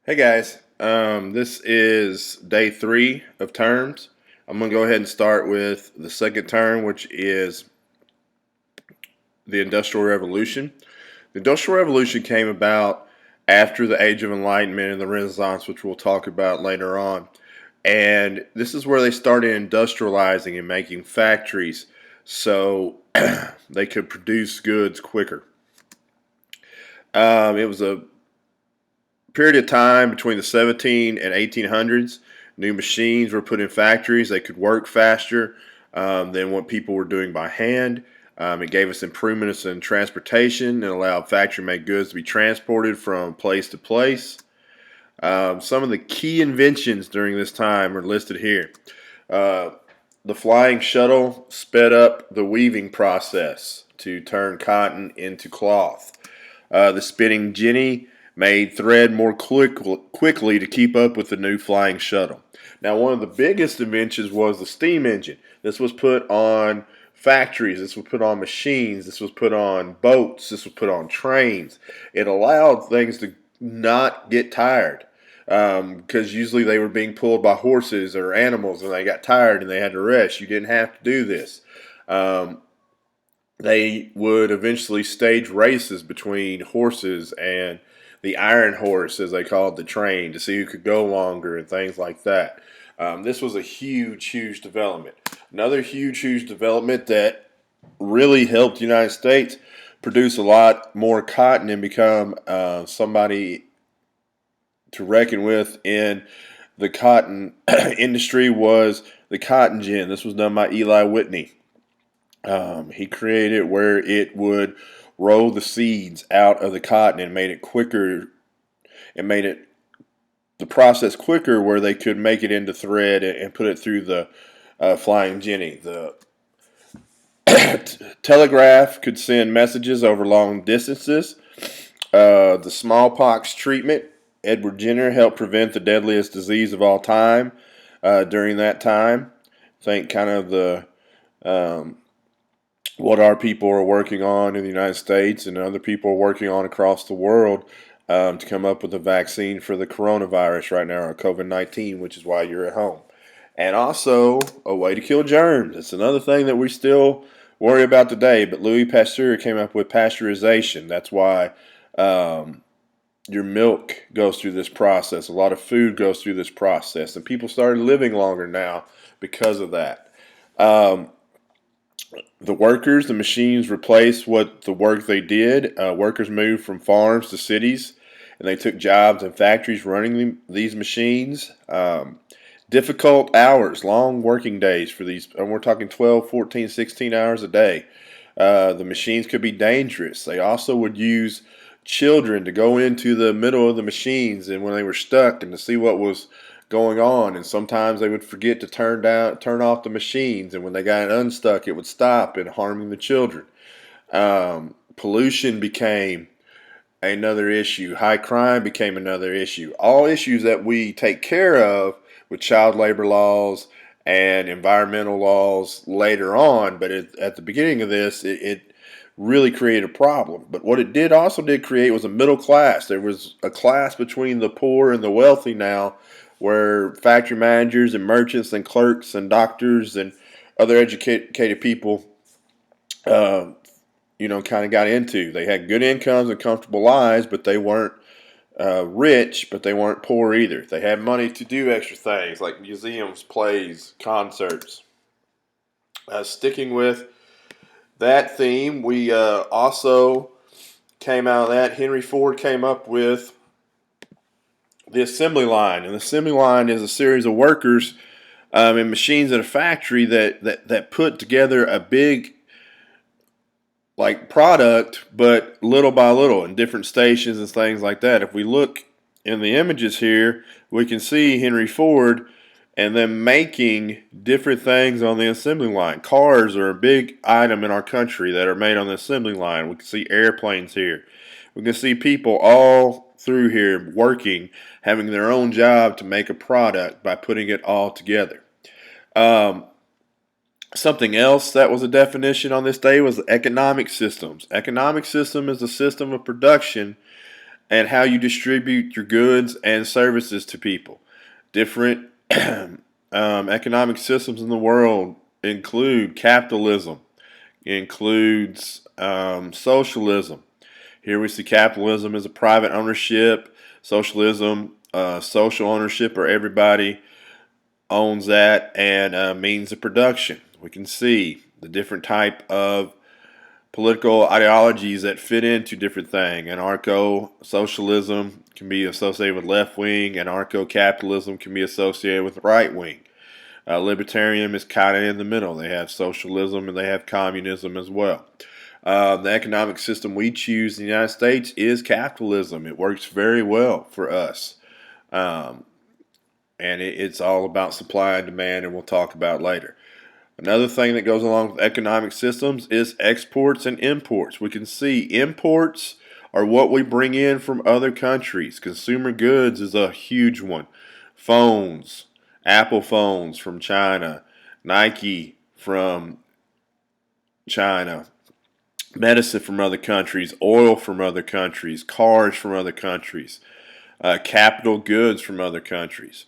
Hey guys, this is day 3 of terms. I'm going to go ahead and start with the second term, which is the Industrial Revolution. The Industrial Revolution came about after the Age of Enlightenment and the Renaissance, which we'll talk about later on. And this is where they started industrializing and making factories so they could produce goods quicker. It was a period of time between the 17 and 1800s. New machines were put in factories. They could work faster than what people were doing by hand. It gave us improvements in transportation and allowed factory-made goods to be transported from place to place. Some of the key inventions during this time are listed here. Uh, the flying shuttle sped up the weaving process to turn cotton into cloth. The spinning jenny made thread more quickly to keep up with the new flying shuttle. Now, one of the biggest inventions was the steam engine. This was put on factories, this was put on machines, this was put on boats, this was put on trains. It allowed things to not get tired because usually they were being pulled by horses or animals and they got tired and they had to rest. You didn't have to do this. Um, they would eventually stage races between horses and the iron horse, as they called the train, to see who could go longer and things like that. This was a huge development. Another huge development that really helped the United States produce a lot more cotton and become somebody to reckon with in the cotton industry was the cotton gin. This was done by Eli Whitney. He created where it would roll the seeds out of the cotton and made it quicker. It made it the process quicker where they could make it into thread and put it through the flying jenny. The telegraph could send messages over long distances. The smallpox treatment, Edward Jenner helped prevent the deadliest disease of all time during that time. I think kind of the what our people are working on in the United States and other people are working on across the world to come up with a vaccine for the coronavirus right now, or COVID-19, which is why you're at home. And also a way to kill germs. It's another thing that we still worry about today, but Louis Pasteur came up with pasteurization. That's why your milk goes through this process. A lot of food goes through this process, and people started living longer now because of that. Um, the workers, the machines replaced what the work they did. Workers moved from farms to cities, and they took jobs in factories running these machines. Difficult hours, long working days for these, and we're talking 12, 14, 16 hours a day. The machines could be dangerous. They also would use children to go into the middle of the machines and when they were stuck and to see what was going on, and sometimes they would forget to turn off the machines, and when they got unstuck it would stop and harming the children. Pollution became another issue. High crime became another issue. All issues that we take care of with child labor laws and environmental laws later on, but at the beginning of this, it really created a problem. But what it did also did create was a middle class. There was a class between the poor and the wealthy now, where factory managers and merchants and clerks and doctors and other educated people, uh, kind of got into. They had good incomes and comfortable lives, but they weren't rich, but they weren't poor either. They had money to do extra things like museums, plays, concerts. Sticking with that theme, we also came out of that. Henry Ford came up with the assembly line, and the assembly line is a series of workers and machines in a factory that put together a big like product, but little by little in different stations and things like that. If we look in the images here, we can see Henry Ford and them making different things on the assembly line. Cars are a big item in our country that are made on the assembly line. We can see airplanes here. We can see people all through here working, having their own job to make a product by putting it all together. Um, Something else that was a definition on this day was economic systems. Economic system is a system of production and how you distribute your goods and services to people. Different economic systems in the world include capitalism, includes socialism. Here we see capitalism as a private ownership, socialism, social ownership, or everybody owns that, and means of production. We can see the different type of political ideologies that fit into different things. Anarcho-socialism can be associated with left wing. Anarcho-capitalism can be associated with right wing. Libertarian is kind of in the middle. They have socialism and they have communism as well. The economic system we choose in the United States is capitalism. It works very well for us. And it's all about supply and demand, and we'll talk about later. Another thing that goes along with economic systems is exports and imports. We can see imports are what we bring in from other countries. Consumer goods is a huge one. Phones, Apple phones from China, Nike from China, medicine from other countries, oil from other countries, cars from other countries, capital goods from other countries.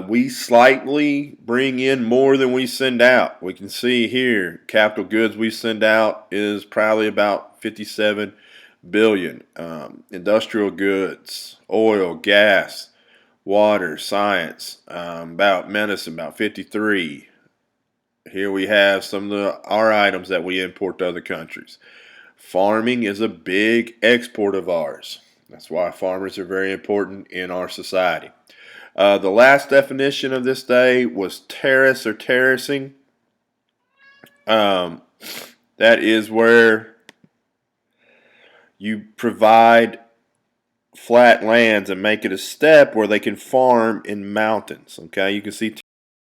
We slightly bring in more than we send out. We can see here, capital goods we send out is probably about 57 billion. Industrial goods, oil, gas, water, science, about medicine, about 53. Here we have some of our items that we import to other countries. Farming is a big export of ours. That's why farmers are very important in our society. The last definition of this day was terrace or terracing. That is where you provide flat lands and make it a step where they can farm in mountains. Okay, you can see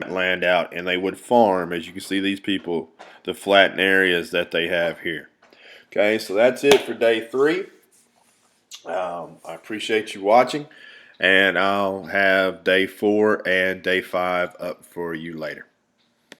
land out and they would farm, as you can see these people, the flattened areas that they have here. Okay, so that's it for day 3. I appreciate you watching, and I'll have day 4 and day 5 up for you later.